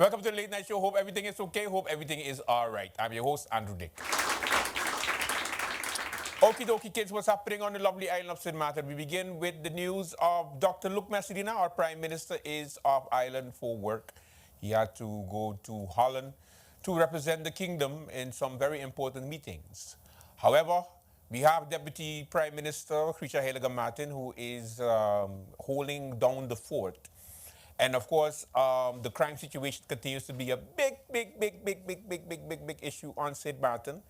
Welcome to the Late Night Show. Hope everything is okay. Hope everything is all right. I'm your host, Andrew Dick. Okie dokie, kids, what's happening on the lovely island of St. Martin? We begin with the news of Dr. Luc Messidina. Our Prime Minister is off island for work. He had to go to Holland to represent the kingdom in some very important meetings. However, we have Deputy Prime Minister Chrisha Heilige Martin, who is holding down the fort. And of course, the crime situation continues to be a big issue on St. Martin.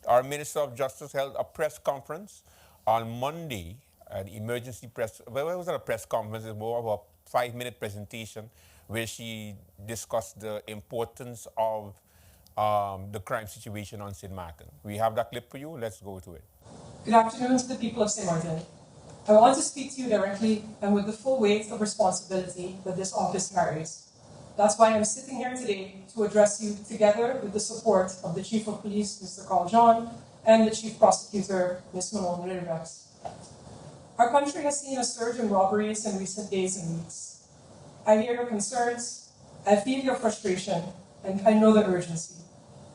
Our Minister of Justice held a press conference on Monday, an emergency press, well, it wasn't a press conference, it was more of a 5-minute presentation where she discussed the importance of the crime situation on St. Martin. We have that clip for you. Let's go to it. Good afternoon to the people of St. Martin. I want to speak to you directly and with the full weight of responsibility that this office carries. That's why I'm sitting here today to address you together with the support of the Chief of Police, Mr. Carl John, and the Chief Prosecutor, Ms. Manon Rirrex. Our country has seen a surge in robberies in recent days and weeks. I hear your concerns, I feel your frustration, and I know the urgency.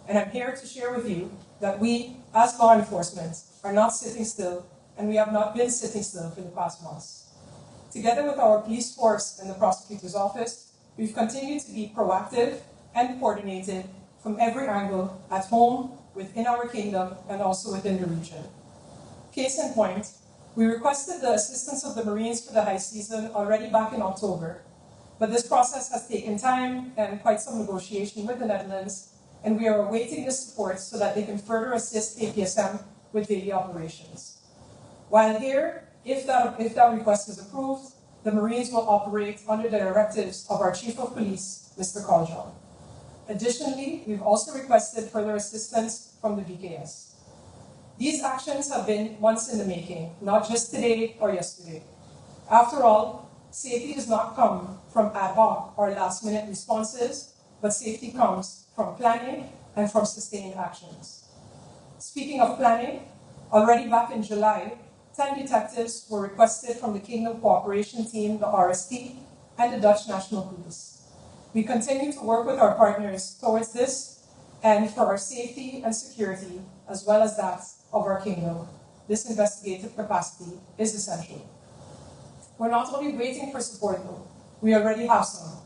And I'm here to share with you that we, as law enforcement, are not sitting still, and we have not been sitting still for the past months. Together with our police force and the prosecutor's office, we've continued to be proactive and coordinated from every angle at home, within our kingdom, and also within the region. Case in point, we requested the assistance of the Marines for the high season already back in October, but this process has taken time and quite some negotiation with the Netherlands, and we are awaiting this support so that they can further assist APSM with daily operations. While here, if that request is approved, the Marines will operate under the directives of our Chief of Police, Mr. Carl John. Additionally, we've also requested further assistance from the BKS. These actions have been months in the making, not just today or yesterday. After all, safety does not come from ad hoc or last-minute responses, but safety comes from planning and from sustained actions. Speaking of planning, already back in July, 10 detectives were requested from the Kingdom Cooperation Team, the RST, and the Dutch National Police. We continue to work with our partners towards this, and for our safety and security, as well as that of our kingdom, this investigative capacity is essential. We're not only waiting for support though, we already have some.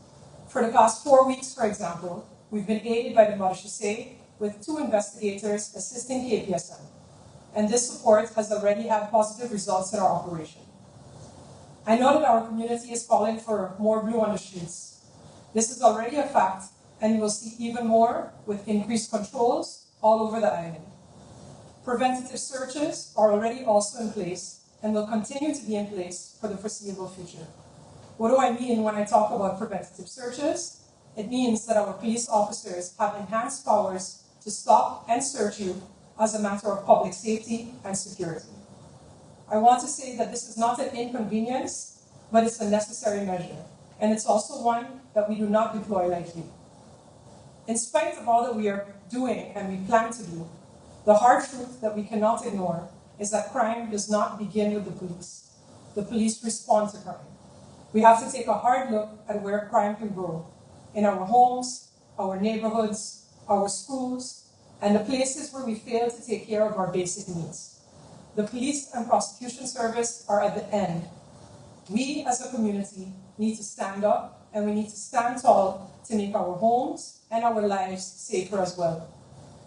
For the past 4 weeks, for example, we've been aided by the Marechaussee with 2 investigators assisting KPSM. And this support has already had positive results in our operation. I know that our community is calling for more blue on the streets. This is already a fact, and you will see even more with increased controls all over the island. Preventative searches are already also in place and will continue to be in place for the foreseeable future. What do I mean when I talk about preventative searches? It means that our police officers have enhanced powers to stop and search you as a matter of public safety and security. I want to say that this is not an inconvenience, but it's a necessary measure, and it's also one that we do not deploy lightly. In spite of all that we are doing and we plan to do, the hard truth that we cannot ignore is that crime does not begin with the police. The police respond to crime. We have to take a hard look at where crime can grow, in our homes, our neighborhoods, our schools, and the places where we fail to take care of our basic needs. The police and prosecution service are at the end. We as a community need to stand up, and we need to stand tall to make our homes and our lives safer as well.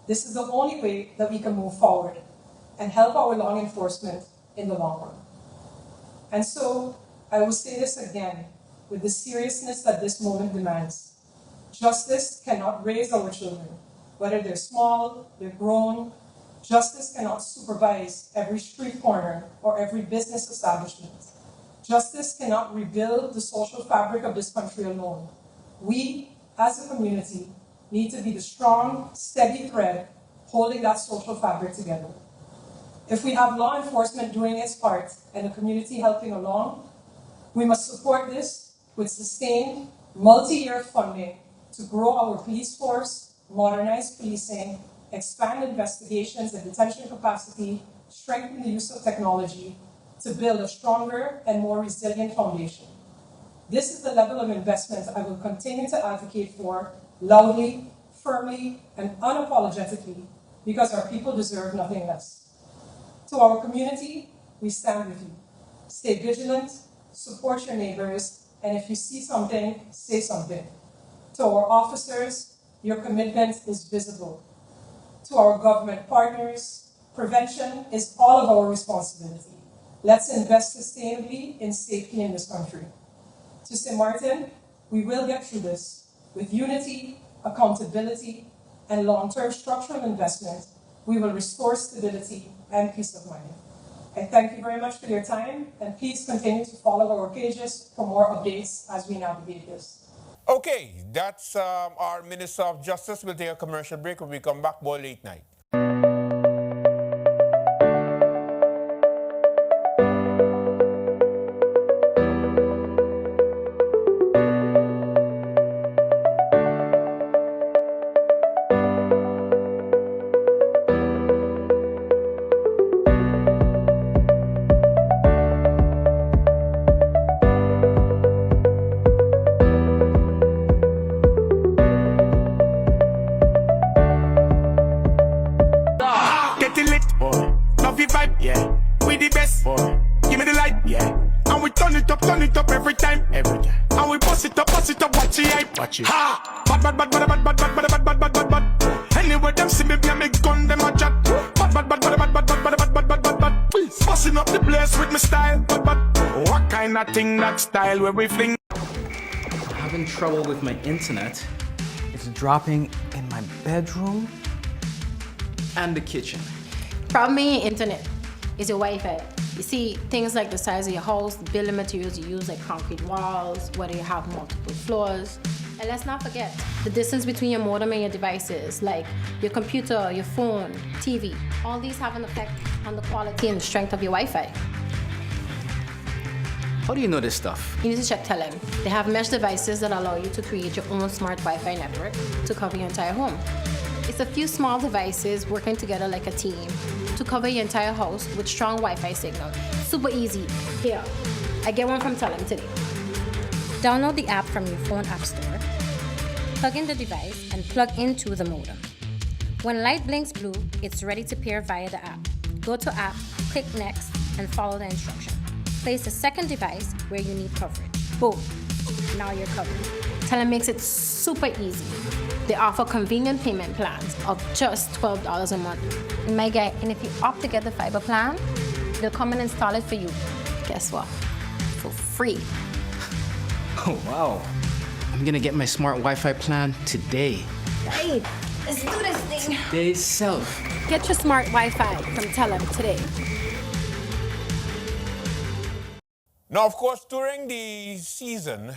This is the only way that we can move forward and help our law enforcement in the long run. And so, I will say this again, with the seriousness that this moment demands. Justice cannot raise our children. Whether they're small, they're grown, justice cannot supervise every street corner or every business establishment. Justice cannot rebuild the social fabric of this country alone. We, as a community, need to be the strong, steady thread holding that social fabric together. If we have law enforcement doing its part and the community helping along, we must support this with sustained, multi-year funding to grow our police force, modernize policing, expand investigations and detention capacity, strengthen the use of technology to build a stronger and more resilient foundation. This is the level of investment I will continue to advocate for loudly, firmly, and unapologetically, because our people deserve nothing less. To our community, we stand with you. Stay vigilant, support your neighbors, and if you see something, say something. To our officers, your commitment is visible. To our government partners, prevention is all of our responsibility. Let's invest sustainably in safety in this country. To St. Martin, we will get through this with unity, accountability, and long-term structural investment. We will restore stability and peace of mind. I thank you very much for your time, and please continue to follow our pages for more updates as we navigate this. Okay, that's our Minister of Justice. We'll take a commercial break. When we come back, more late night. Ha! Bad. Anyway, them see me, me gun, them a chat. Bad. Busting up the place with my style. Bad. What kind of thing that style where we fling? I'm having trouble with my internet. It's dropping in my bedroom and the kitchen. Problem in your internet is your Wi-Fi. You see, things like the size of your house, the building materials you use, like concrete walls, whether you have multiple floors. And let's not forget the distance between your modem and your devices, like your computer, your phone, TV. All these have an effect on the quality and the strength of your Wi-Fi. How do you know this stuff? You need to check Telem. They have mesh devices that allow you to create your own smart Wi-Fi network to cover your entire home. It's a few small devices working together like a team to cover your entire house with strong Wi-Fi signal. Super easy. Here, I get one from Telem today. Download the app from your phone app store, plug in the device, and plug into the modem. When light blinks blue, it's ready to pair via the app. Go to app, click next, and follow the instruction. Place a second device where you need coverage. Boom, now you're covered. Telem makes it super easy. They offer convenient payment plans of just $12 a month. And my guy, and if you opt to get the fiber plan, they'll come and install it for you. Guess what? For free. Oh, wow. I'm gonna get my smart Wi-Fi plan today. Hey, let's do this thing. Day self. Get your smart Wi-Fi from Telem today. Now, of course, during the season,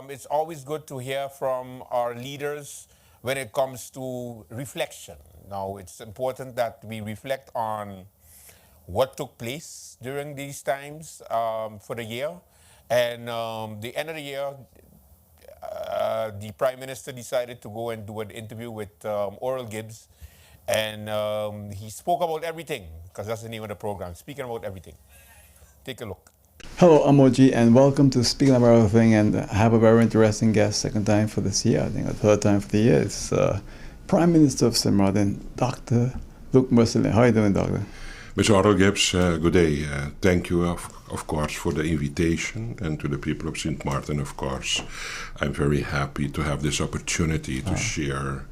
it's always good to hear from our leaders when it comes to reflection. Now, it's important that we reflect on what took place during these times for the year. And the end of the year, the Prime Minister decided to go and do an interview with Oral Gibbs. And he spoke about everything, because that's the name of the program, speaking about everything. Take a look. Hello, I'm Oji, and welcome to Speaking About Everything. And I have a very interesting guest, second time for this year. I think the third time for the year. It's Prime Minister of St. Martin, Dr. Luc Mercilin. How are you doing, Doctor? Mr. Oral Gibbs, good day. Thank you, of course, for the invitation, and to the people of St. Martin, of course. I'm very happy to have this opportunity to share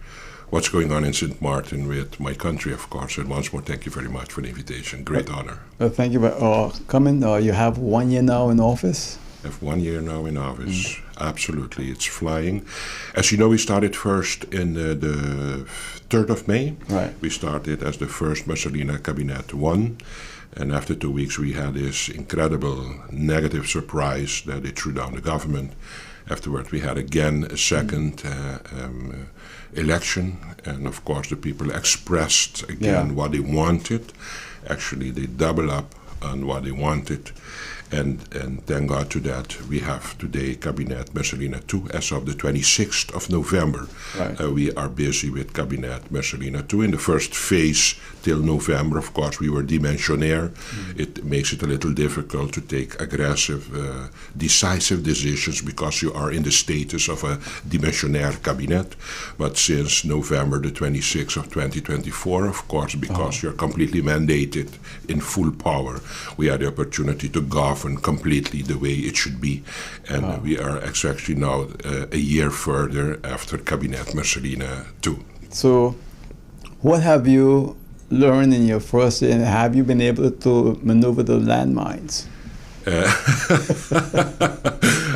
what's going on in St. Martin with my country, of course. And once more, thank you very much for the invitation. Great honor. Well, thank you for coming. You have 1 year now in office. I have 1 year now in office. Absolutely, it's flying. As you know, we started first in the 3rd of May. Right. We started as the first Mercilina Cabinet 1. And after 2 weeks, we had this incredible negative surprise that it threw down the government. Afterward, we had again a second election. And of course, the people expressed again what they wanted. Actually, they double up on what they wanted. And thank God to that, we have today Cabinet Messelina II as of the 26th of November. Right. We are busy with Cabinet Messelina II. In the first phase till November, of course, we were dimensionaire. It makes it a little difficult to take aggressive, decisive decisions because you are in the status of a dimensionaire cabinet. But since November the 26th of 2024, of course, because you're completely mandated in full power, we had the opportunity to govern completely the way it should be. And we are actually now a year further after Cabinet Messelina II. So, what have you learned in your first year, and have you been able to maneuver the landmines?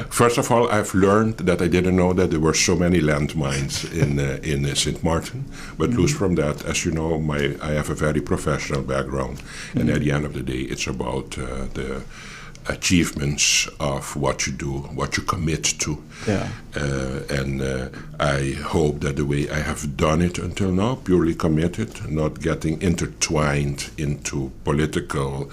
First of all, I've learned that I didn't know that there were so many landmines in St. Martin. But loose from that, as you know, I have a very professional background, and at the end of the day, it's about the achievements of what you do, what you commit to. Yeah. And I hope that the way I have done it until now, purely committed, not getting intertwined into political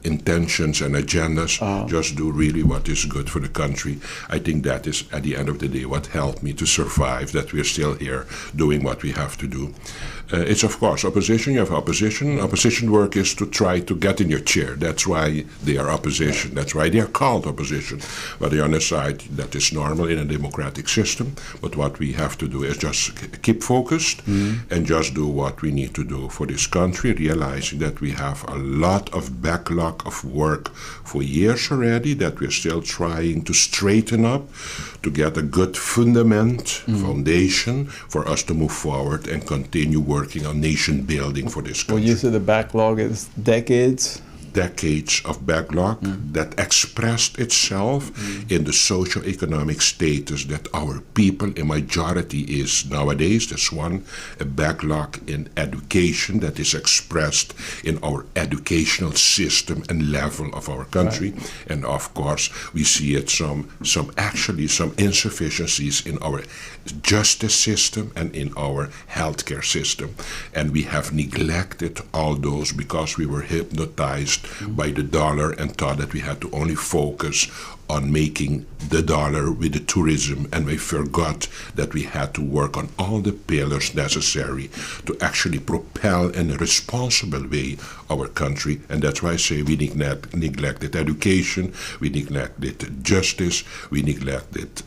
intentions and agendas, just do really what is good for the country. I think that is, at the end of the day, what helped me to survive, that we're still here doing what we have to do. It's, of course, opposition. You have opposition. Opposition work is to try to get in your chair. That's why they are opposition. That's why they are called opposition. But on the other side, that is normal in a democratic system. But what we have to do is just keep focused and just do what we need to do for this country, realizing that we have a lot of backlog of work for years already that we're still trying to straighten up, to get a good foundation for us to move forward and continue working on nation building for this country. Well, you said the backlog is decades. Decades of backlog that expressed itself in the socio-economic status that our people, a majority, is nowadays. There's a backlog in education that is expressed in our educational system and level of our country. Right. And of course, we see it some insufficiencies in our justice system and in our healthcare system. And we have neglected all those because we were hypnotized by the dollar and thought that we had to only focus on making the dollar with the tourism, and we forgot that we had to work on all the pillars necessary to actually propel in a responsible way our country. And that's why I say we neglected education, we neglected justice, we neglected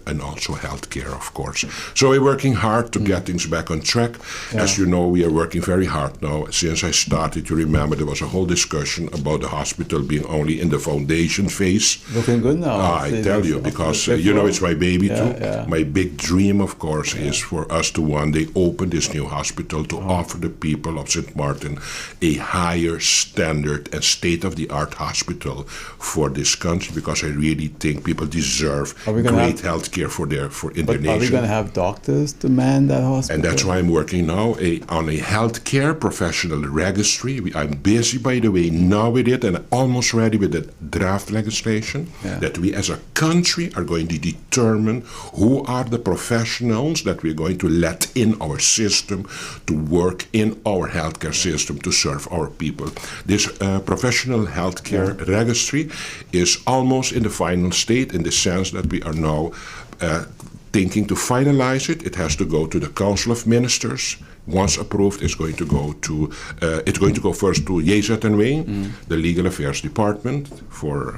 and also healthcare, of course. So we're working hard to get things back on track. Yeah. As you know, we are working very hard now. Since I started, you remember there was a whole discussion about the hospital being only in the foundation phase. Looking good now. I tell you, because you know it's my baby too. Yeah. My big dream, of course, is for us to one day open this new hospital to offer the people of St. Martin a higher standard and state-of-the-art hospital for this country, because I really think people deserve great health care for in their nation. Are we going to have doctors to man that hospital? And that's why I'm working now on a healthcare professional registry. I'm busy, by the way, now with it, and almost ready with the draft legislation. That we as a country are going to determine who are the professionals that we're going to let in our system to work in our healthcare system to serve our people. This professional healthcare registry is almost in the final state, in the sense that we are now thinking to finalize it. It has to go to the Council of Ministers. Once approved, it's going to go first to JZNW, the Legal Affairs Department, for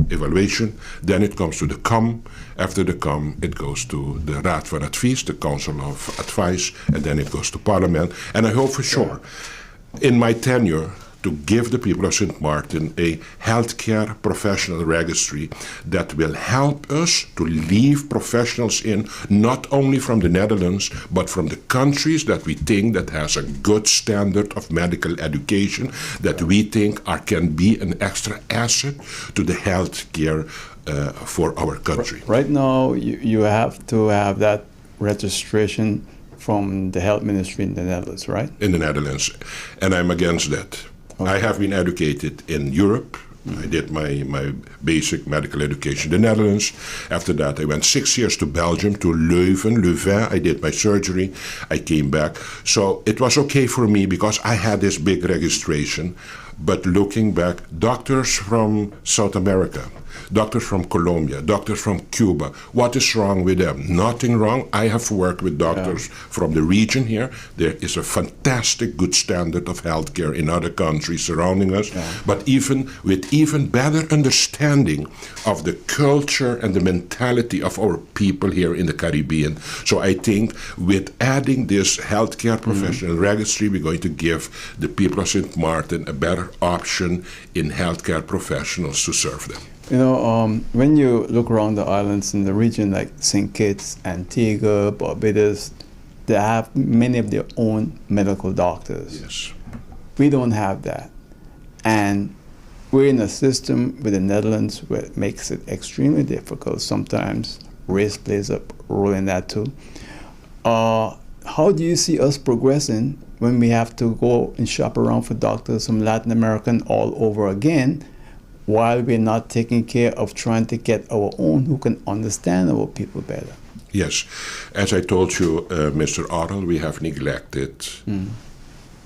evaluation. Then it comes to the COM. After the COM, it goes to the Raad van Advies, the Council of Advice, and then it goes to Parliament. And I hope for sure, in my tenure, to give the people of St. Martin a healthcare professional registry that will help us to leave professionals in, not only from the Netherlands, but from the countries that we think that has a good standard of medical education, that we think can be an extra asset to the healthcare for our country. Right now, you have to have that registration from the health ministry in the Netherlands, right? In the Netherlands, and I'm against that. Okay. I have been educated in Europe. I did my basic medical education in the Netherlands. After that, I went 6 years to Belgium, to Leuven. I did my surgery. I came back. So it was okay for me because I had this big registration. But looking back, doctors from South America, doctors from Colombia, doctors from Cuba, what is wrong with them? Nothing wrong. I have worked with doctors from the region here. There is a fantastic good standard of healthcare in other countries surrounding us, but even with even better understanding of the culture and the mentality of our people here in the Caribbean. So I think with adding this healthcare professional registry, we're going to give the people of St. Martin a better option in healthcare professionals to serve them. You know, when you look around the islands in the region like St. Kitts, Antigua, Barbados, they have many of their own medical doctors. Yes. We don't have that. And we're in a system with the Netherlands where it makes it extremely difficult. Sometimes race plays a role in that too. How do you see us progressing when we have to go and shop around for doctors from Latin American all over again, while we're not taking care of trying to get our own who can understand our people better? Yes. As I told you, Mr. Otto, we have neglected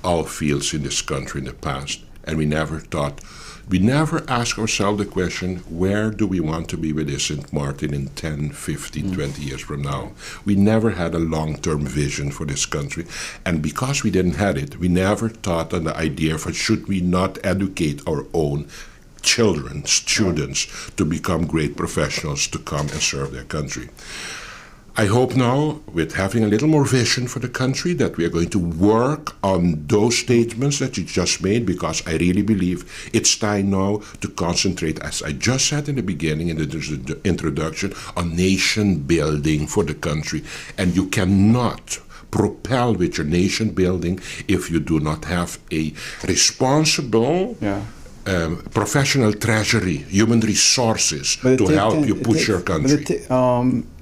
all fields in this country in the past, and we never asked ourselves the question, where do we want to be with this St. Martin in 10, 15, 20 years from now? We never had a long-term vision for this country. And because we didn't have it, we never thought on the idea of should we not educate our own children, students, to become great professionals to come and serve their country. I hope now, with having a little more vision for the country, that we are going to work on those statements that you just made, because I really believe it's time now to concentrate, as I just said in the beginning, in the introduction, on nation building for the country. And you cannot propel with your nation building if you do not have a responsible professional treasury, human resources to help you push your country.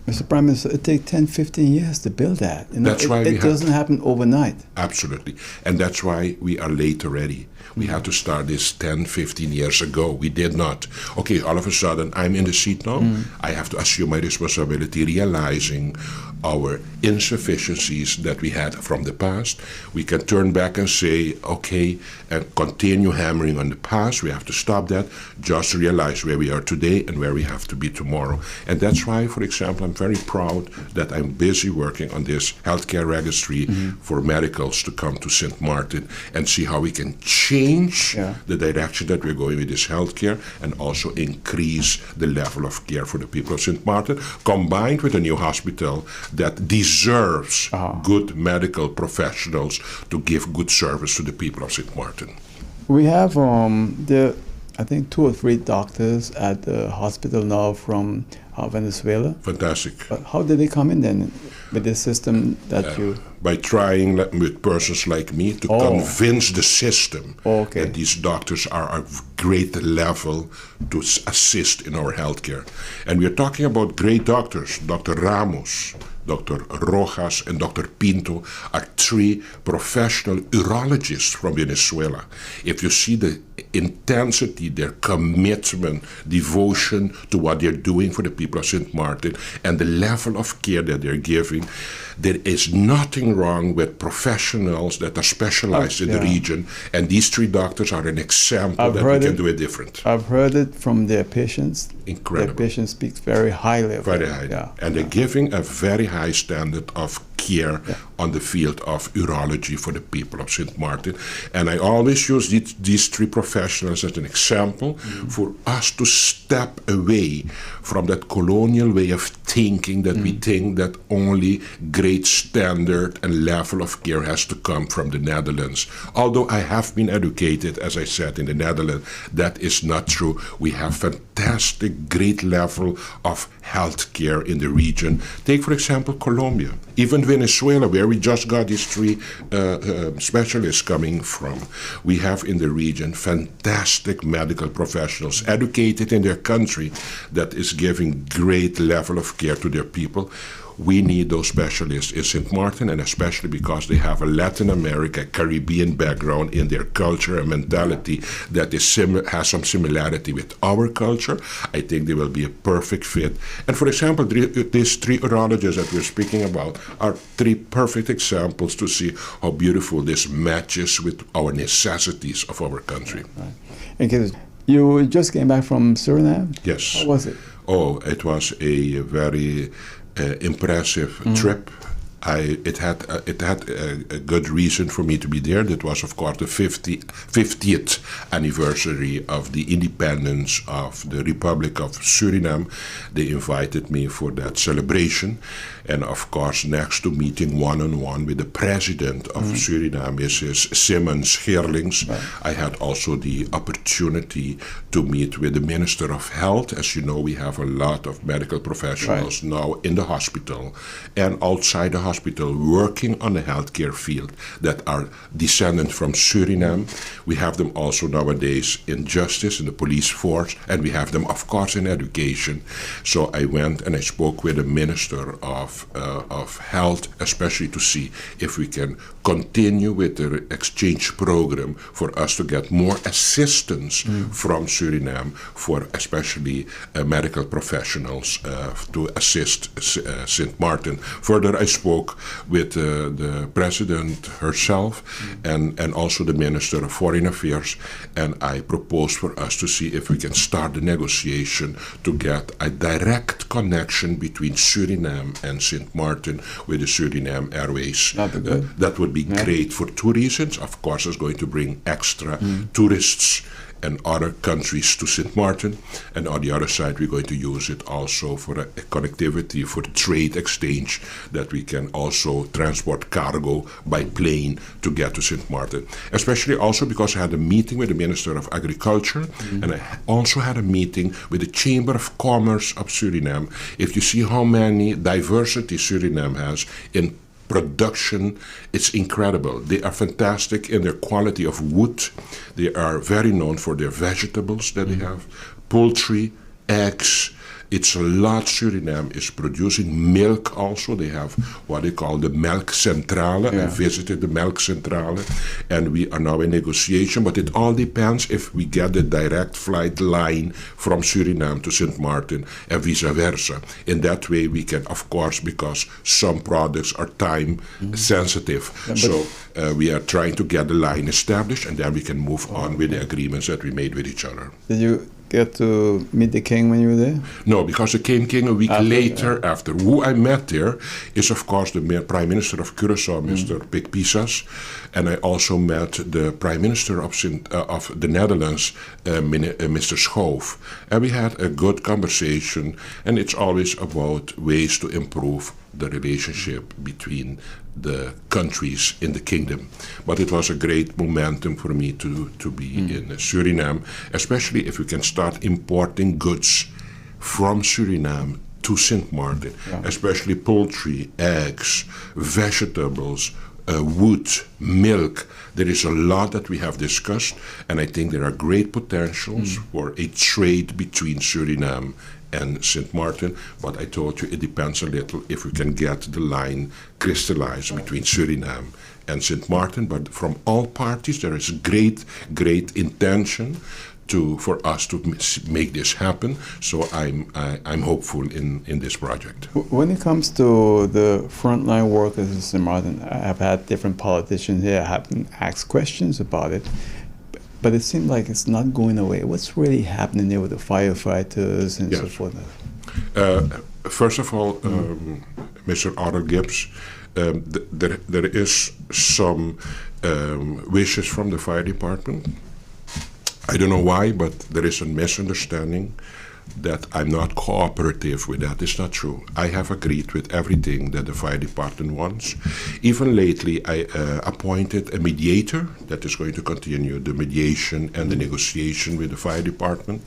Mr. Prime Minister, it takes 10, 15 years to build that. You know, that's why it doesn't happen overnight. Absolutely. And that's why we are late already. We had to start this 10, 15 years ago. We did not. Okay, all of a sudden, I'm in the seat now. I have to assume my responsibility, realizing our insufficiencies that we had from the past. We can turn back and say, okay, and continue hammering on the past. We have to stop that. Just realize where we are today and where we have to be tomorrow. And that's why, for example, I'm very proud that I'm busy working on this healthcare registry for medicals to come to St. Martin and see how we can change the direction that we're going with this healthcare and also increase the level of care for the people of St. Martin, combined with a new hospital that deserves good medical professionals to give good service to the people of St. Martin. We have I think 2 or 3 doctors at the hospital now from Venezuela. Fantastic. But how did they come in then with the system that you... By trying with persons like me to convince the system that these doctors are of great level to assist in our healthcare. And we are talking about great doctors. Dr. Ramos, Dr. Rojas, and Dr. Pinto are 3 professional urologists from Venezuela. If you see the intensity, their commitment, devotion to what they're doing for the people of St. Martin, and the level of care that they're giving, there is nothing wrong with professionals that are specialized in the region, and these 3 doctors are an example that we can do it different. I've heard it from their patients. Incredible. Their patients speak very highly of very them. highly. Yeah. And they're giving a very high standard of care on the field of urology for the people of St. Martin. And I always use these 3 professionals as an example for us to step away from that colonial way of thinking that we think that only great standard and level of care has to come from the Netherlands. Although I have been educated, as I said, in the Netherlands, that is not true. We have fantastic, great level of health care in the region. Take, for example, Colombia. Even Venezuela, where we just got these 3 specialists coming from. We have in the region fantastic medical professionals educated in their country that is giving great level of care to their people. we need those specialists in St. Martin, and especially because they have a Latin America, Caribbean background in their culture and mentality that is has some similarity with our culture. I think they will be a perfect fit. And for example, these 3 urologists that we're speaking about are 3 perfect examples to see how beautiful this matches with our necessities of our country. Right. And you just came back from Suriname? Yes. How was it? Oh, it was a very impressive trip. It had a good reason for me to be there. That was, of course, the 50th anniversary of the independence of the Republic of Suriname. They invited me for that celebration. And of course, next to meeting one-on-one with the president of Suriname, Mrs. Simmons Geerlings, I had also the opportunity to meet with the Minister of Health. As you know, we have a lot of medical professionals now in the hospital and outside the hospital working on the healthcare field that are descendant from Suriname. We have them also nowadays in justice, in the police force, and we have them, of course, in education. So I went and I spoke with the Minister of Health, especially to see if we can continue with the exchange program for us to get more assistance from Suriname for especially medical professionals to assist St. Martin. Further, I spoke with the President herself and also the Minister of Foreign Affairs, and I proposed for us to see if we can start the negotiation to get a direct connection between Suriname and St. Martin with the Suriname Airways. That would be great for 2 reasons. Of course, it's going to bring extra tourists and other countries to St. Martin, and on the other side we're going to use it also for a connectivity, for trade exchange, that we can also transport cargo by plane to get to St. Martin. Especially also because I had a meeting with the Minister of Agriculture, and I also had a meeting with the Chamber of Commerce of Suriname. If you see how many diversity Suriname has in production, it's incredible. They are fantastic in their quality of wood. They are very known for their vegetables that they have, poultry, eggs. It's a lot. Suriname is producing milk also. They have what they call the Melk Centrale. I visited the Melk Centrale, and we are now in negotiation, but it all depends if we get the direct flight line from Suriname to St. Martin and vice versa. In that way, we can, of course, because some products are time sensitive, so we are trying to get the line established, and then we can move on with the agreements that we made with each other. Did you get to meet the king when you were there? No, because I came a week later after. Who I met there is, of course, the Prime Minister of Curaçao, Mr. Pik Pisas, and I also met the Prime Minister of the Netherlands, Mr. Schoof. And we had a good conversation, and it's always about ways to improve the relationship between the countries in the kingdom. But it was a great momentum for me to be in Suriname, especially if we can start importing goods from Suriname to St. Martin, especially poultry, eggs, vegetables, wood, milk. There is a lot that we have discussed, and I think there are great potentials for a trade between Suriname and St. Martin, but I told you it depends a little if we can get the line crystallized between Suriname and St. Martin. But from all parties, there is great intention for us to make this happen. So I'm hopeful in this project. When it comes to the frontline workers in St. Martin, I've had different politicians here have asked questions about it. But it seems like it's not going away. What's really happening there with the firefighters and so forth? First of all, Mr. Otto Gibbs, there is some wishes from the fire department. I don't know why, but there is a misunderstanding that I'm not cooperative with that. It's not true. I have agreed with everything that the fire department wants. Even lately, I appointed a mediator that is going to continue the mediation and the negotiation with the fire department.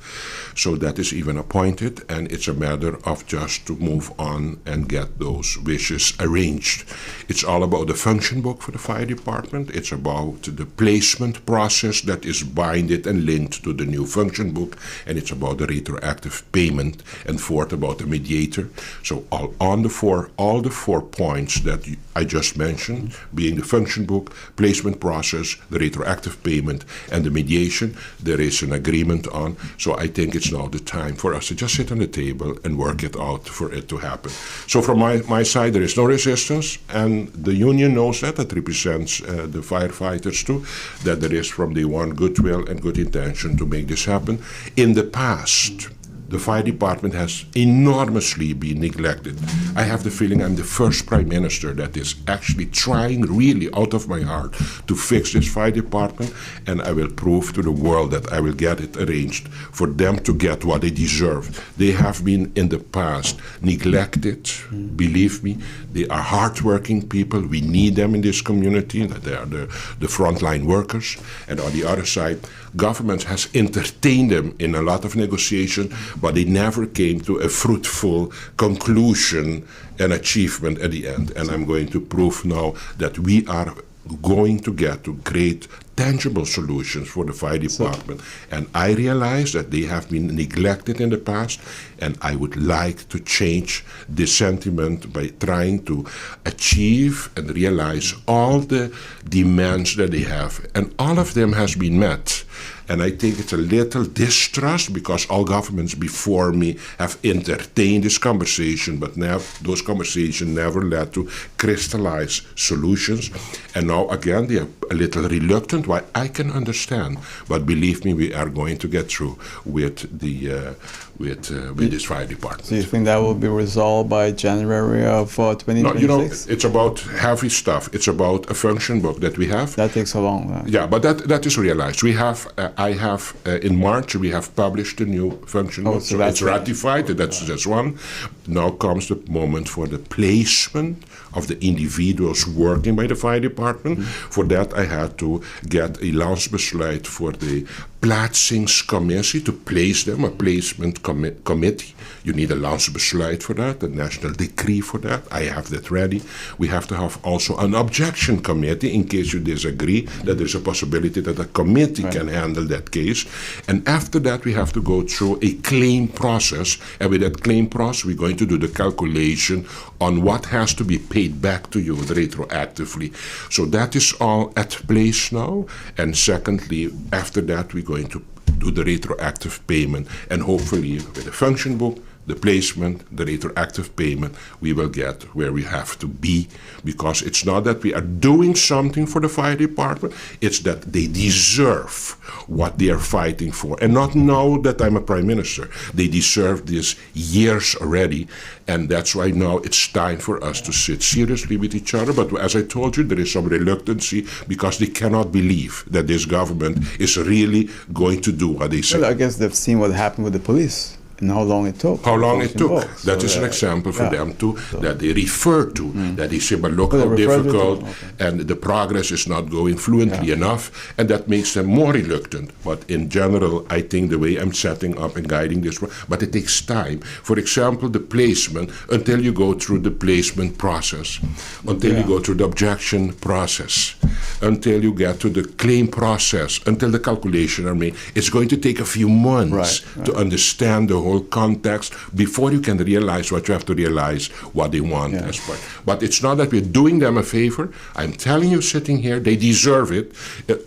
So that is even appointed, and it's a matter of just to move on and get those wishes arranged. It's all about the function book for the fire department. It's about the placement process that is binded and linked to the new function book. And it's about the retroactive payment, and fourth about the mediator. So all the four points that I just mentioned, being the function book, placement process, the retroactive payment, and the mediation, there is an agreement on. So I think it's now the time for us to just sit on the table and work it out for it to happen. So from my side, there is no resistance, and the union knows that. It represents the firefighters too, that there is from day one goodwill and good intention to make this happen. In the past, the fire department has enormously been neglected. I have the feeling I'm the first prime minister that is actually trying really out of my heart to fix this fire department, and I will prove to the world that I will get it arranged for them to get what they deserve. They have been in the past neglected. Believe me, they are hardworking people. We need them in this community. They are the frontline workers. And on the other side, government has entertained them in a lot of negotiation, but they never came to a fruitful conclusion and achievement at the end. And I'm going to prove now that we are going to get to great tangible solutions for the fire department. And I realize that they have been neglected in the past, and I would like to change this sentiment by trying to achieve and realize all the demands that they have. And all of them has been met. And I think it's a little distrust because all governments before me have entertained this conversation, but those conversations never led to crystallized solutions. And now again, they are a little reluctant, why I can understand. But believe me, we are going to get through with this fire department. So you think that will be resolved by January of 2026? No, it's about heavy stuff. It's about a function book that we have. That takes so long. Yeah, but that is realized. We have, in March, we have published the new function book. So it's ratified, that's one. Now comes the moment for the placement of the individuals working by the fire department. For that, I had to get a landsbesluit for the plaatsingscommissie to place them, a placement committee. You need a landsbesluit for that, a national decree for that. I have that ready. We have to have also an objection committee in case you disagree, that there's a possibility that a committee can handle that case. And after that, we have to go through a claim process. And with that claim process, we're going to do the calculation on what has to be paid back to you retroactively. So that is all at place now. And secondly, after that, we're going to do the retroactive payment. And hopefully, with the function book, the placement, the retroactive payment, we will get where we have to be, because it's not that we are doing something for the fire department, it's that they deserve what they are fighting for. And not now that I'm a prime minister. They deserve this years already, and that's why now it's time for us to sit seriously with each other. But as I told you, there is some reluctancy because they cannot believe that this government is really going to do what they say. Well, I guess they've seen what happened with the police and how long it took. How long it took. That is an example for them too, that they refer to, that they say, but look how difficult, and the progress is not going fluently enough, and that makes them more reluctant. But in general, I think the way I'm setting up and guiding this, but it takes time. For example, the placement, until you go through the placement process, until you go through the objection process, until you get to the claim process, until the calculation are made, it's going to take a few months to understand the whole context before you can realize what you have to realize, what they want as part. But it's not that we're doing them a favor. I'm telling you, sitting here, they deserve it.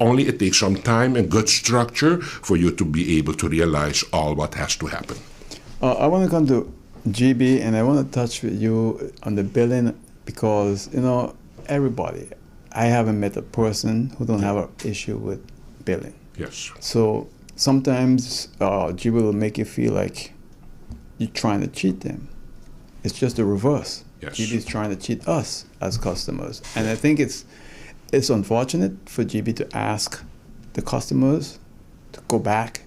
Only it takes some time and good structure for you to be able to realize all what has to happen. I want to come to GB, and I want to touch with you on the billing, because everybody, I haven't met a person who don't have an issue with billing. Yes. So sometimes GB will make you feel like you're trying to cheat them. It's just the reverse. Yes. GB is trying to cheat us as customers. And I think it's unfortunate for GB to ask the customers to go back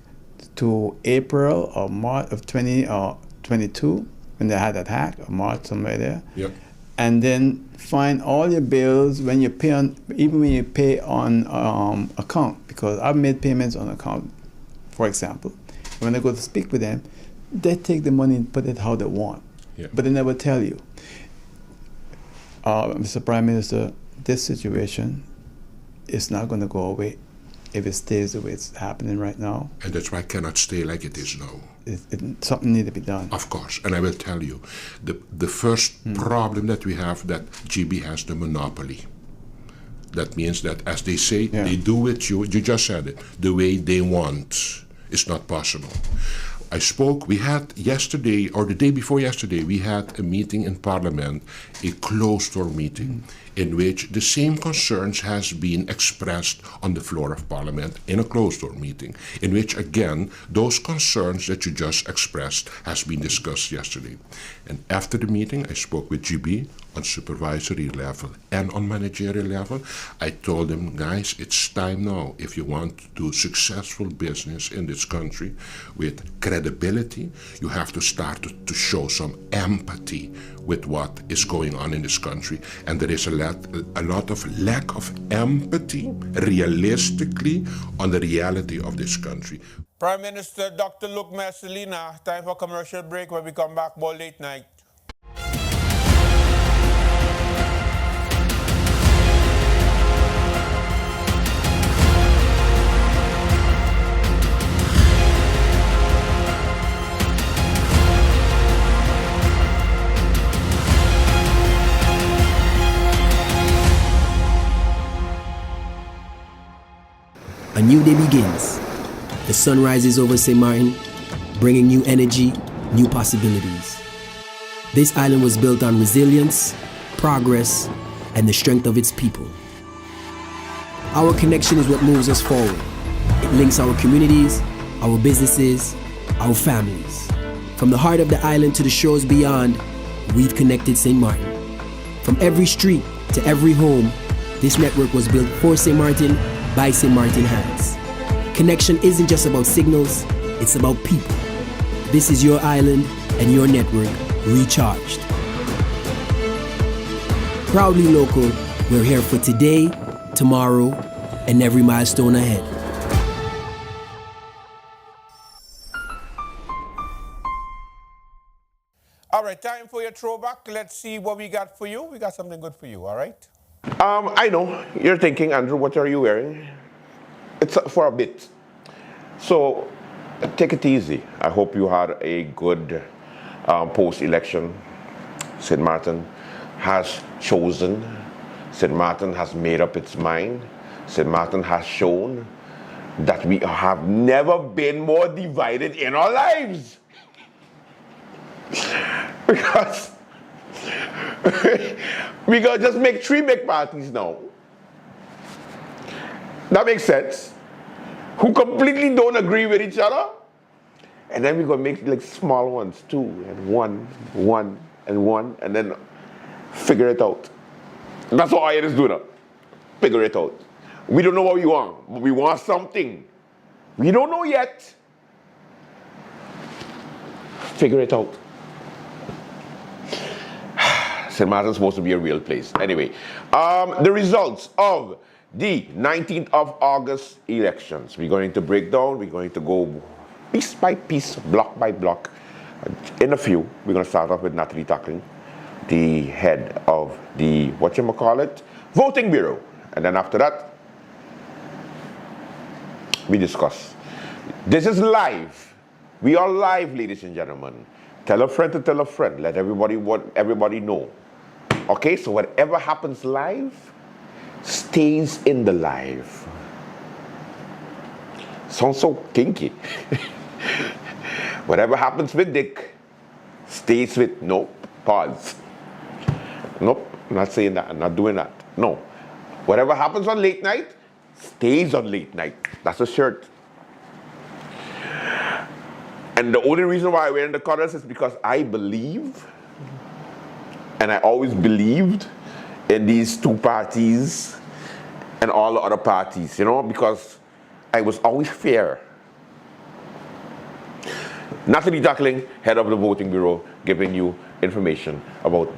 to April or March of 2022 when they had that hack, or March, somewhere there. Yep. And then find all your bills when you pay on, even when you pay on account, because I've made payments on account, for example. When I go to speak with them, they take the money and put it how they want, but they never tell you. Mr. Prime Minister, this situation is not going to go away if it stays the way it's happening right now. And that's why it cannot stay like it is now. Something needs to be done. Of course, and I will tell you, the first problem that we have, that GB has the monopoly. That means that, as they say, they do it, you just said it, the way they want. It's not possible. We had yesterday, or the day before yesterday, we had a meeting in Parliament, a closed-door meeting, in which the same concerns has been expressed on the floor of Parliament in a closed-door meeting, in which, again, those concerns that you just expressed has been discussed yesterday. And after the meeting, I spoke with GB on supervisory level and on managerial level. I told them, guys, it's time now, if you want to do successful business in this country with credibility, you have to start to show some empathy with what is going on in this country. And there is a lot of lack of empathy, realistically, on the reality of this country. Prime Minister Dr. Luc Mercelina, time for commercial break. When we come back, more late night. A new day begins. The sun rises over St. Martin, bringing new energy, new possibilities. This island was built on resilience, progress, and the strength of its people. Our connection is what moves us forward. It links our communities, our businesses, our families. From the heart of the island to the shores beyond, we've connected St. Martin. From every street to every home, this network was built for St. Martin by St. Martin hands. Connection isn't just about signals, it's about people. This is your island and your network recharged. Proudly local, we're here for today, tomorrow, and every milestone ahead. All right, time for your throwback. Let's see what we got for you. We got something good for you, all right? I know. You're thinking, Andrew, what are you wearing? It's for a bit. So, take it easy. I hope you had a good post-election. St. Martin has chosen. St. Martin has made up its mind. St. Martin has shown that we have never been more divided in our lives. Because we gotta just make 3 big parties now. That makes sense. Who completely don't agree with each other. And then we're gonna make like small ones, 2 and 1, 1 and 1, and then figure it out. That's what I just do now. Figure it out. We don't know what we want, but we want something. We don't know yet. Figure it out. St. Martin's supposed to be a real place. Anyway, the results of the 19th of August elections. We're going to break down. We're going to go piece by piece, block by block. In a few, we're going to start off with Natalie Tackling, the head of the, Voting Bureau. And then after that, we discuss. This is live. We are live, ladies and gentlemen. Tell a friend to tell a friend. Let everybody know. Okay, so whatever happens live stays in the live. Sounds so kinky. Whatever happens with Dick stays with, nope, pause. Nope, I'm not saying that, I'm not doing that. No. Whatever happens on late night stays on late night. That's a shirt. And the only reason why I wear the colors is because I believe, and I always believed, in these 2 parties and all the other parties, you know, because I was always fair. Natalie Tackling, head of the Voting Bureau, giving you information about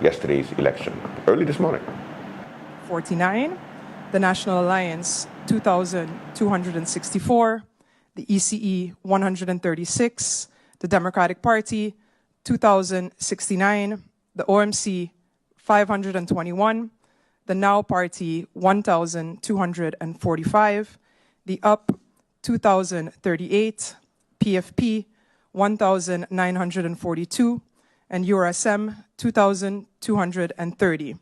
yesterday's election, early this morning. 49, the National Alliance 2,264, the ECE 136, the Democratic Party 2,069, the OMC 521, the Now Party 1,245, the UP 2,038, PFP 1,942, and URSM 2,230.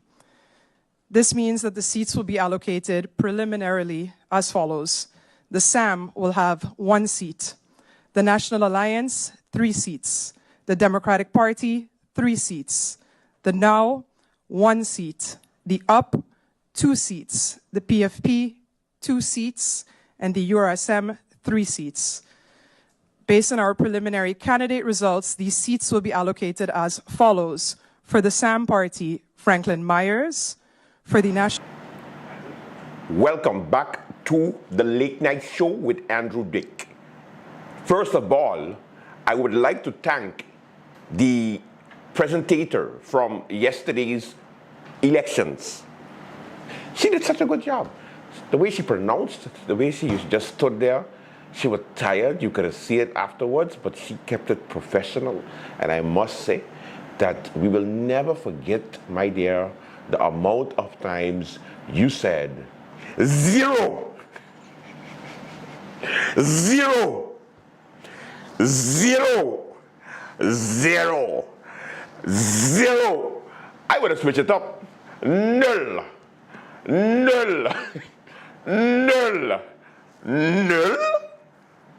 This means that the seats will be allocated preliminarily as follows. The SAM will have 1 seat, the National Alliance 3 seats, the Democratic Party 3 seats, the Now 1 seat, the UP 2 seats, the PFP 2 seats, and the URSM 3 seats. Based on our preliminary candidate results, these seats will be allocated as follows. For the SAM Party, Franklin Myers. For the National... Welcome back to the Late Night Show with Andrew Dick. First of all, I would like to thank the presentator from yesterday's elections. She did such a good job. The way she pronounced it, the way she just stood there, she was tired. You could see it afterwards, but she kept it professional. And I must say that we will never forget, my dear, the amount of times you said, 0, 0, 0, 0, 0. I would have switched it up. Null, null, null, null,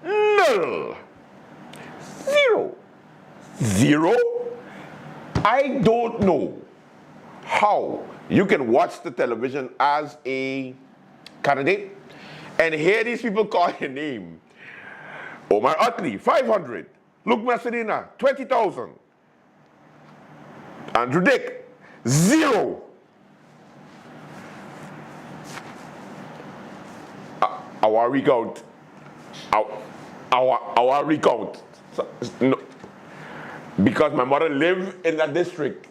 null, 0, 0. I don't know how you can watch the television as a candidate and hear these people call your name. Omar Utley, 500. Luke Messerina, 20,000. Andrew Dick, 0. Our recount. Our recount. So, no, because my mother lived in that district.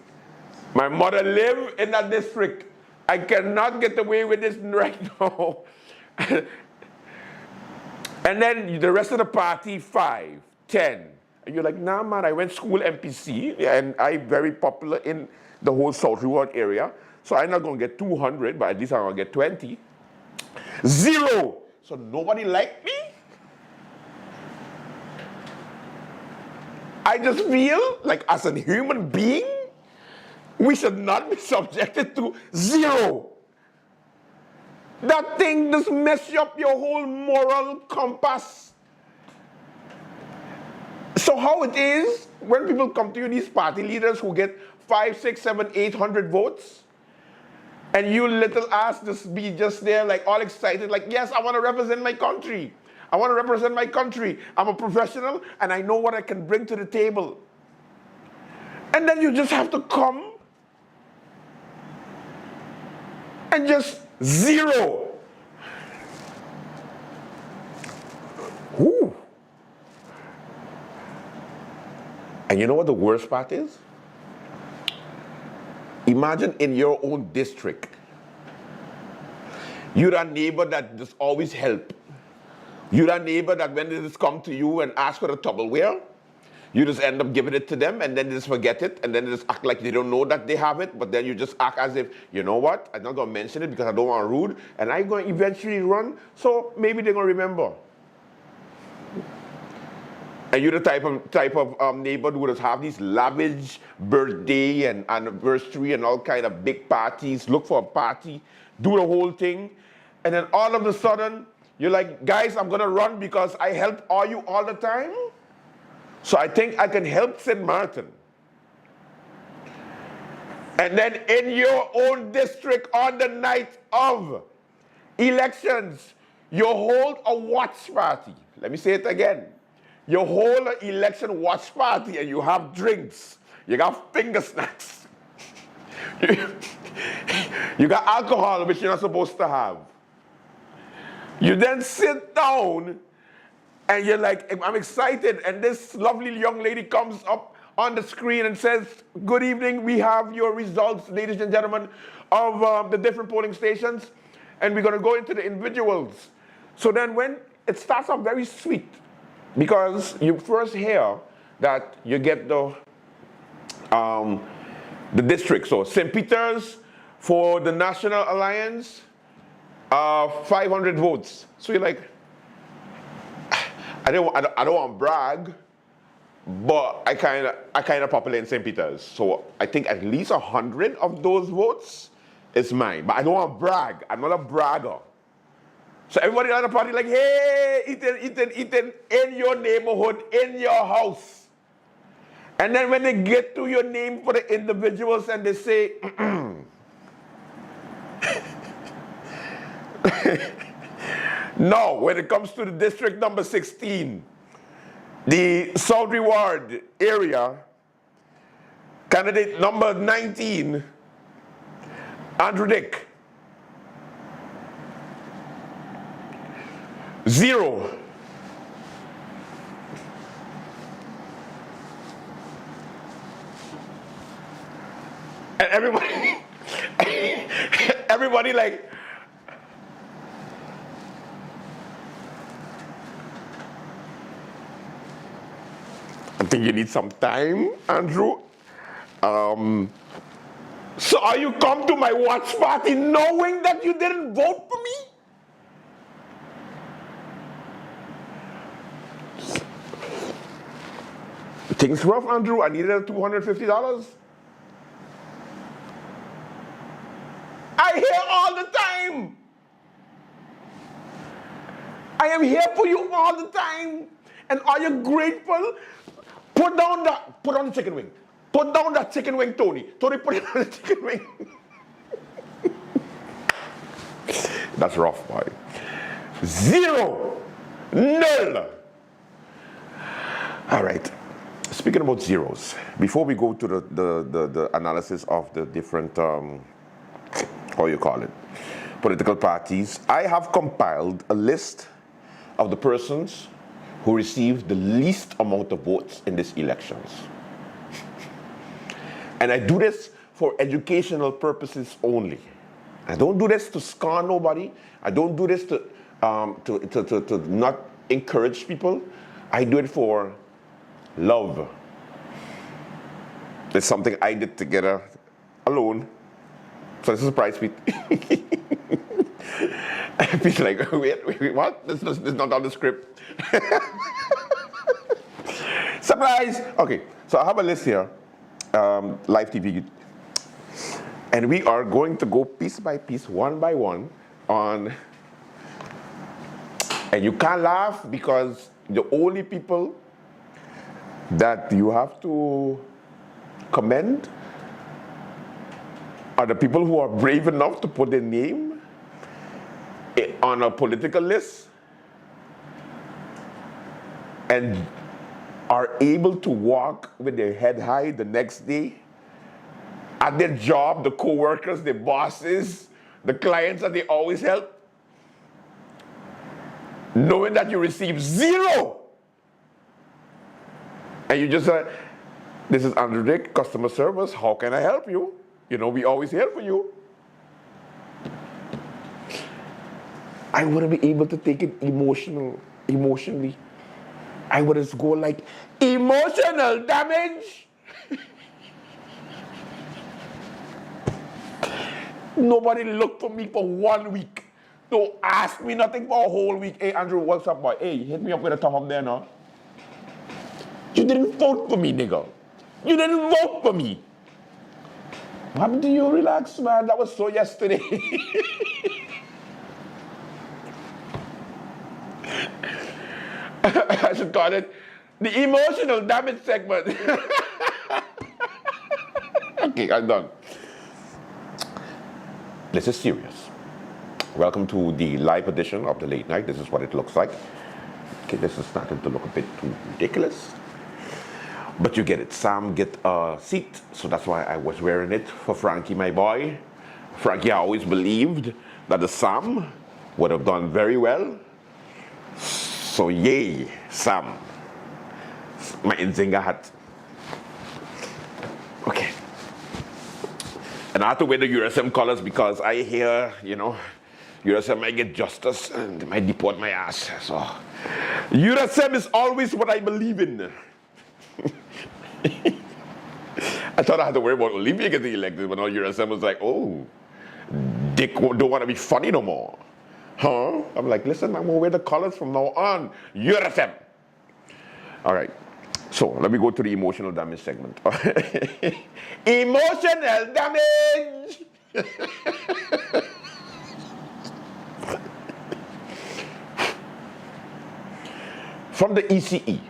My mother lived in that district. I cannot get away with this right now. And then the rest of the party, 5, 10. And you're like, nah, man, I went school MPC, and I'm very popular in the whole South Reward area. So I'm not going to get 200, but at least I'm going to get 20. 0. So nobody liked me? I just feel like as a human being, we should not be subjected to 0. That thing just messes up your whole moral compass. So how it is when people come to you, these party leaders who get 5, 6, 7, 800 votes, and you little ass just be just there like all excited, like, yes, I want to represent my country. I want to represent my country. I'm a professional and I know what I can bring to the table. And then you just have to come and just 0. Ooh. And you know what the worst part is? Imagine in your own district, you're that neighbor that just always help. You're that neighbor that when they just come to you and ask for a Tupperware, you just end up giving it to them and then they just forget it and then they just act like they don't know that they have it, but then you just act as if, you know what, I'm not going to mention it because I don't want to rude and I'm going to eventually run, so maybe they're going to remember. And you're the type of neighbor who would just have these lavish birthday and anniversary and all kind of big parties, look for a party, do the whole thing, and then all of a sudden, you're like, guys, I'm going to run because I help all you all the time. So I think I can help St. Martin. And then in your own district on the night of elections, you hold a watch party. Let me say it again. You hold an election watch party and you have drinks. You got finger snacks. You got alcohol, which you're not supposed to have. You then sit down and you're like, I'm excited. And this lovely young lady comes up on the screen and says, good evening, we have your results, ladies and gentlemen, of the different polling stations. And we're going to go into the individuals. So then when it starts off very sweet, because you first hear that you get the the district. So St. Peter's for the National Alliance, 500 votes. So you're like, I don't want to brag, but I kind of popular in St. Peter's. So I think at least 100 of those votes is mine. But I don't want to brag. I'm not a bragger. So everybody at the party like, hey, Ethan, in your neighborhood, in your house. And then when they get to your name for the individuals and they say, no, when it comes to the district number 16, the South Reward area, candidate number 19, Andrew Dick, 0. And everybody like, I think you need some time, Andrew. So are you come to my watch party knowing that you didn't vote for me? Things rough, Andrew. I needed $250. I hear all the time. I am here for you all the time. And are you grateful? Put on the chicken wing. Put down that chicken wing, Tony. Tony, put it on the chicken wing. That's rough, boy. 0. 0. All right. Speaking about zeros, before we go to the analysis of the different, how you call it, political parties, I have compiled a list of the persons who received the least amount of votes in these elections. And I do this for educational purposes only. I don't do this to scorn nobody. I don't do this to not encourage people. I do it for love. It's something I did together alone. So it's a surprise, Pete. Pete's like, wait, what? This is not on the script. Surprise! Okay, so I have a list here, live TV. And we are going to go piece by piece, one by one, on, and you can't laugh because the only people that you have to commend are the people who are brave enough to put their name on a political list and are able to walk with their head high the next day at their job, the co-workers, their bosses, the clients that they always help, knowing that you receive 0. And you just say, this is Andrew Dick, customer service, how can I help you? You know, we always here for you. I wouldn't be able to take it emotionally. I would just go like, emotional damage. Nobody looked for me for 1 week. Don't ask me nothing for a whole week. Hey, Andrew, what's up, boy? Hey, hit me up with a thumb up there now. You didn't vote for me, nigga. You didn't vote for me. What happened to you? Relax, man. That was so yesterday. I should call it the emotional damage segment. Okay, I'm done. This is serious. Welcome to the live edition of the late night. This is what it looks like. Okay, this is starting to look a bit too ridiculous. But you get it. Sam get a seat, so that's why I was wearing it for Frankie, my boy. Frankie, I always believed that the Sam would have done very well. So yay, Sam. My Nzinga hat. Okay. And I had to wear the USM colors because I hear, you know, USM might get justice and they might deport my ass. So USM is always what I believe in. I thought I had to worry about Olivia getting elected, but now USM was like, oh, Dick don't want to be funny no more. Huh? I'm like, listen, I'm going to wear the colors from now on. USM. All right. So let me go to the emotional damage segment. Emotional damage! From the ECE,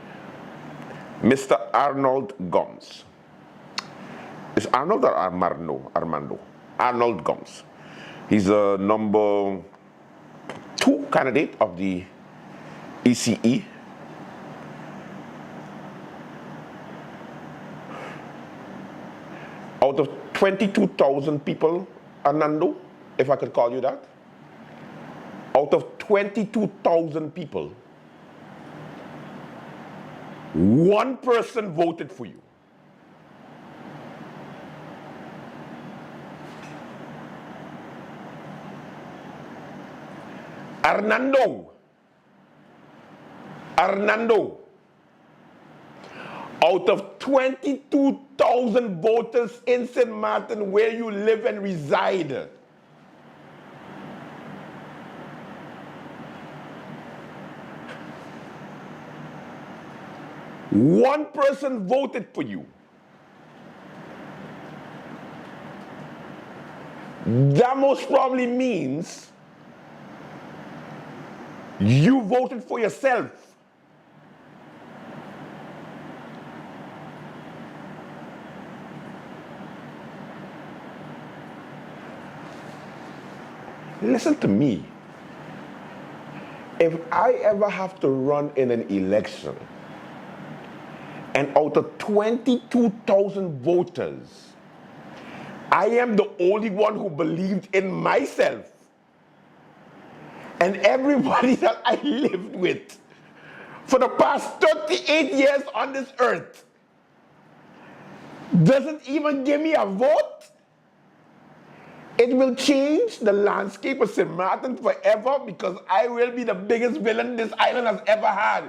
Mr. Arnold Gomes. Is Arnold or Armando? Arnold Gomes. He's a number 2 candidate of the ECE. Out of 22,000 people, Arnando, if I could call you that, out of 22,000 people, 1 person voted for you. Arnando, out of 22,000 voters in St. Martin where you live and reside, one person voted for you. That most probably means you voted for yourself. Listen to me. If I ever have to run in an election and out of 22,000 voters, I am the only one who believed in myself, and everybody that I lived with for the past 38 years on this earth doesn't even give me a vote, it will change the landscape of St. Martin forever, because I will be the biggest villain this island has ever had.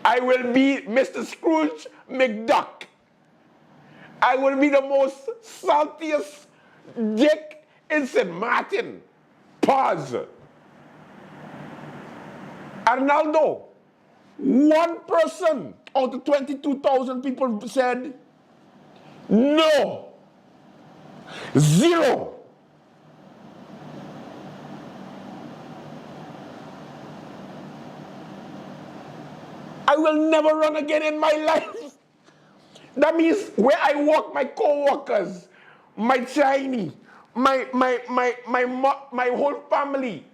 I will be Mr. Scrooge McDuck. I will be the most saltiest dick in St. Martin. Pause. Arnaldo, 1 person out of 22,000 people said no. 0. I will never run again in my life. That means where I work, my co-workers, my Chinese, my whole family.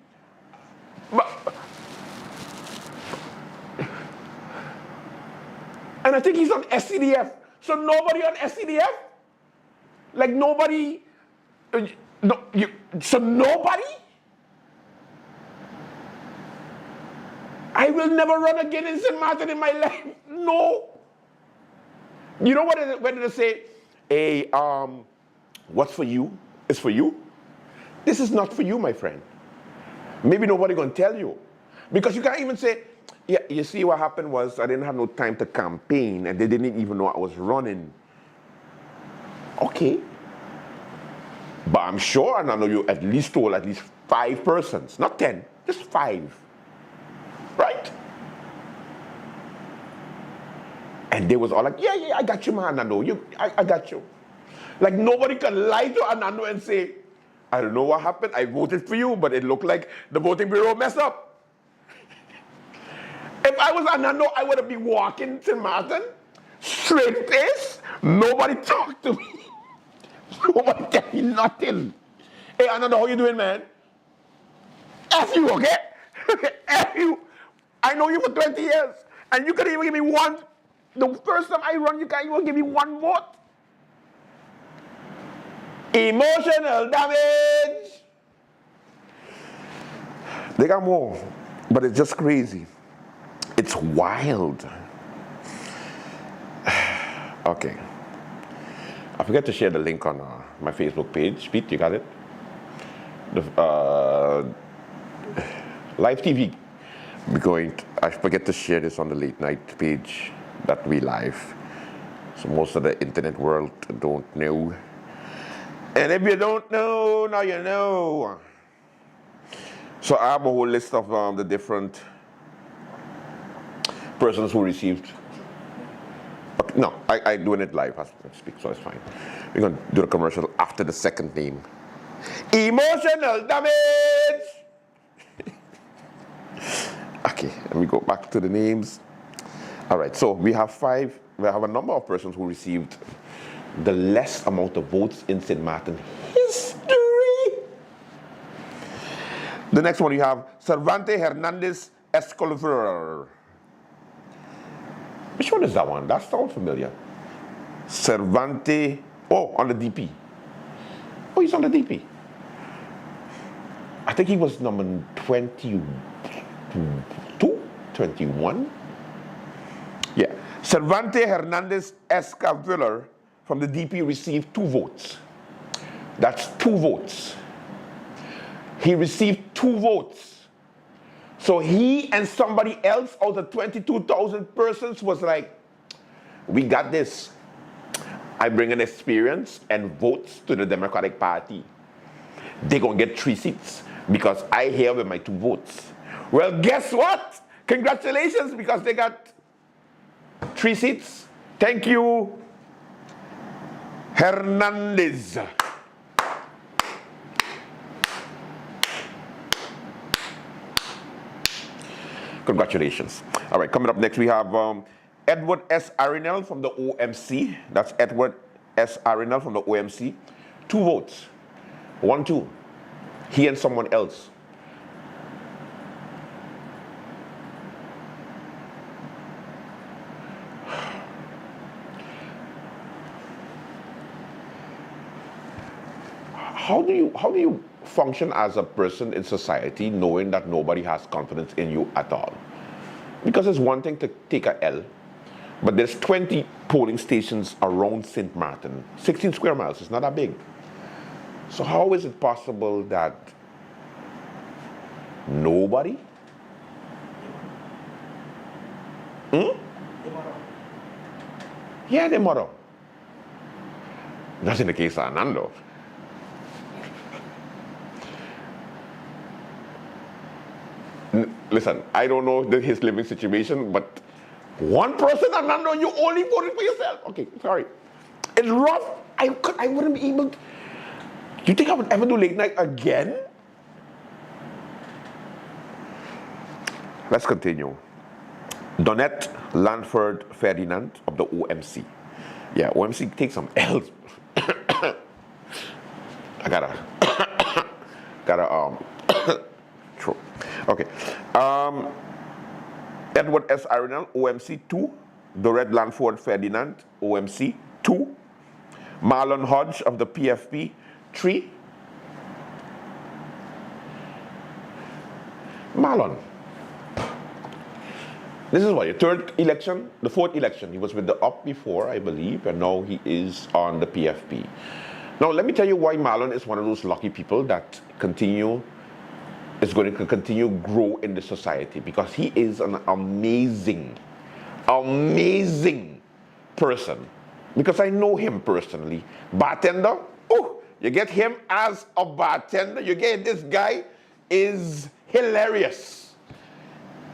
And I think he's on SCDF. So nobody on SCDF? Like nobody? So nobody? I will never run again in St. Martin in my life. No. You know what? When they say, hey, what's for you is for you? This is not for you, my friend. Maybe nobody gonna tell you. Because you can't even say, yeah, you see what happened was I didn't have no time to campaign and they didn't even know I was running. Okay. But I'm sure, and I know you at least told at least 5 persons, not 10, just 5. Right? And they was all like, yeah, I got you, man, Anando. I got you. Like nobody can lie to Anando and say, I don't know what happened, I voted for you, but it looked like the voting bureau messed up. If I was Anando, I would have been walking to Martin, straight face, nobody talked to me. Nobody tell me nothing. Hey, Anando, how you doing, man? F you, okay? F you. I know you for 20 years, and you can't even give me one. The first time I run, you can't even give me 1 vote. Emotional damage. They got more, but it's just crazy. It's wild. Okay. I forgot to share the link on my Facebook page. Pete, you got it? The live TV. I forget to share this on the late night page that we live. So most of the internet world don't know. And if you don't know, now you know. So I have a whole list of the different persons who received. Okay, no, I'm doing it live as I speak, so it's fine. We're going to do the commercial after the second name. Emotional damage! Okay, let me go back to the names. All right, so we have a number of persons who received the less amount of votes in St. Martin history. The next one you have Cervantes Hernandez Escobar. Which one is that one? That sounds familiar. Cervantes, on the DP. Oh, he's on the DP. I think he was number 22, 21. Yeah. Cervantes Hernandez Escobar from the DP received 2 votes. That's 2 votes. He received 2 votes. So he and somebody else out of 22,000 persons was like, we got this. I bring an experience and votes to the Democratic Party. They're going to get 3 seats because I here with my 2 votes. Well, guess what? Congratulations, because they got 3 seats. Thank you, Hernandez. Congratulations. All right, coming up next we have Edward S. Arinel from the OMC. That's Edward S. Arinel from the OMC. 2 votes. 1-2. He and someone else. How do you function as a person in society knowing that nobody has confidence in you at all? Because it's one thing to take a L, but there's 20 polling stations around St. Martin. 16 square miles, it's not that big. So how is it possible that nobody? Yeah, they motto. That's in the case of Anando. Listen, I don't know his living situation, but one person, Anando, you only voted for yourself. Okay, sorry. It's rough. I wouldn't be able to. Do you think I would ever do late night again? Let's continue. Donette Lanford Ferdinand of the OMC. Yeah, OMC takes some L's. I gotta throw. Okay. Edward S. Arinel, OMC 2. Dorette Lanford Ferdinand, OMC 2. Marlon Hodge of the PFP 3. Marlon. This is what, your 3rd election? The 4th election. He was with the UP before, I believe, and now he is on the PFP. Now, let me tell you why Marlon is one of those lucky people that is going to continue grow in the society, because he is an amazing person. Because I know him personally. Bartender, you get him as a bartender, you get this guy is hilarious.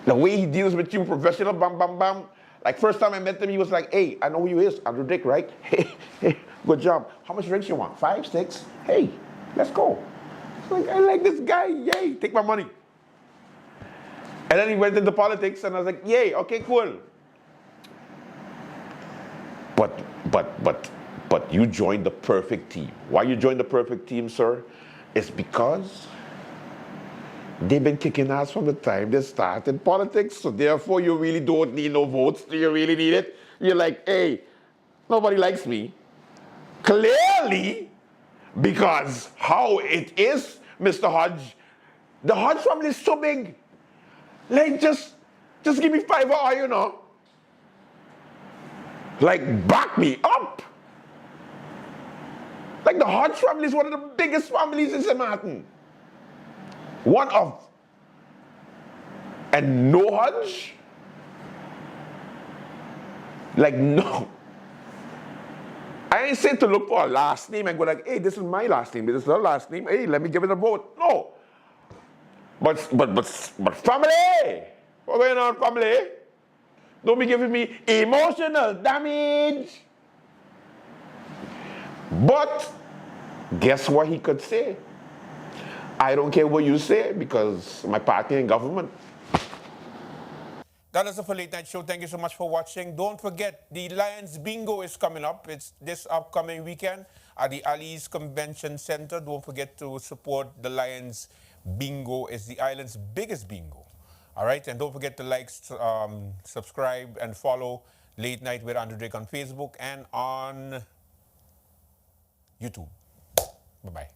The way he deals with you, professional, bam, bam, bam. Like first time I met him, he was like, hey, I know who you is, Andrew Dick, right? Hey, good job. How much drinks you want? 5, 6? Hey, let's go. Like, I like this guy, yay, take my money. And then he went into politics and I was like, yay, okay, cool. But you joined the perfect team. Why you joined the perfect team, sir? It's because they've been kicking ass from the time they started politics, so therefore you really don't need no votes. Do you really need it? You're like, hey, nobody likes me. Clearly, because how it is, Mr. Hodge, the Hodge family is so big. Like, just give me 5 hours, you know. Like, back me up. Like, the Hodge family is one of the biggest families in St. Martin. One of. And no Hodge? Like, no. I ain't saying to look for a last name and go like, hey, this is my last name, this is her last name, hey, let me give it a vote. No. But family, what's going on, family? Don't be giving me emotional damage. But guess what he could say? I don't care what you say because my party in government. That is it for Late Night Show. Thank you so much for watching. Don't forget, the Lions Bingo is coming up. It's this upcoming weekend at the Ali's Convention Center. Don't forget to support the Lions Bingo. It's the island's biggest bingo. All right, and don't forget to like, subscribe, and follow Late Night with Andrew Drake on Facebook and on YouTube. Bye-bye.